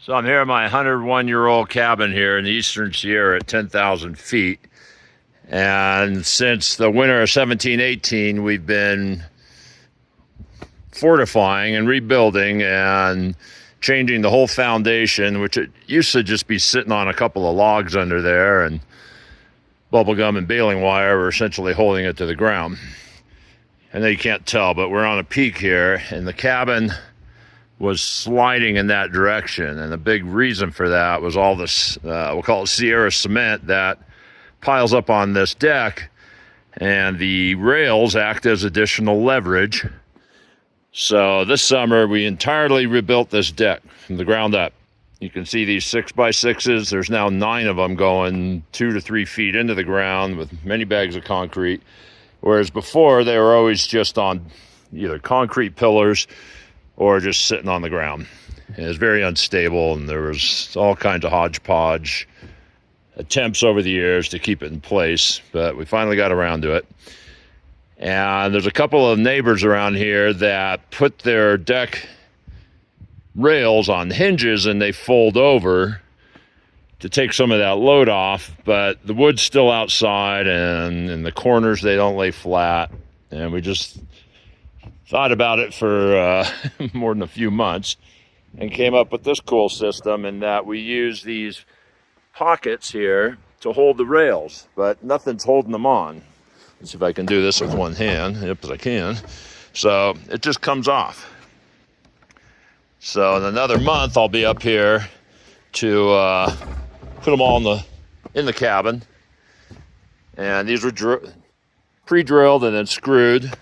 So I'm here at my 101-year-old cabin here in the Eastern Sierra at 10,000 feet. And since the winter of 17-18, we've been fortifying and rebuilding and changing the whole foundation, which it used to just be sitting on a couple of logs under there, and bubble gum and baling wire were essentially holding it to the ground. I know you can't tell, but we're on a peak here, and the cabin was sliding in that direction. And the big reason for that was all this, we'll call it Sierra cement, that piles up on this deck, and the rails act as additional leverage. So this summer, we entirely rebuilt this deck from the ground up. You can see these 6x6s. There's now 9 of them going 2 to 3 feet into the ground with many bags of concrete. Whereas before, they were always just on either concrete pillars or just sitting on the ground. And it was very unstable, and there was all kinds of hodgepodge attempts over the years to keep it in place, but we finally got around to it. And there's a couple of neighbors around here that put their deck rails on hinges and they fold over to take some of that load off, but the wood's still outside, and in the corners they don't lay flat. And we just thought about it for more than a few months and came up with this cool system, in that we use these pockets here to hold the rails, but nothing's holding them on. Let's see if I can do this with one hand. Yep, I can. So it just comes off. So in another month, I'll be up here to put them all in the cabin. And these were pre-drilled and then screwed.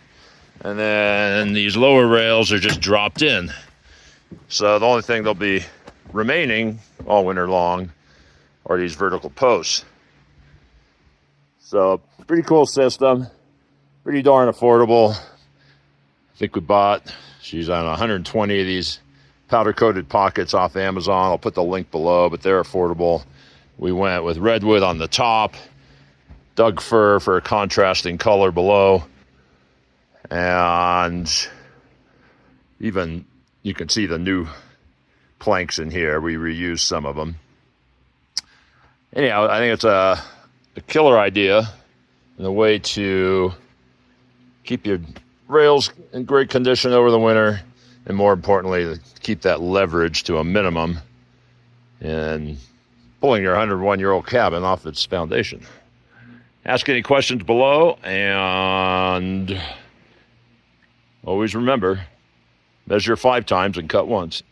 And then these lower rails are just dropped in. So the only thing they'll be remaining all winter long are these vertical posts. So pretty cool system, pretty darn affordable. I think we bought, she's on 120 of these powder coated pockets off Amazon. I'll put the link below, but they're affordable. We went with redwood on the top, Doug fir for a contrasting color below. And even you can see the new planks in here. We reused some of them. Anyhow, I think it's a killer idea and a way to keep your rails in great condition over the winter, and more importantly, to keep that leverage to a minimum and pulling your 101-year-old cabin off its foundation. Ask any questions below, and always remember, measure 5 times and cut once.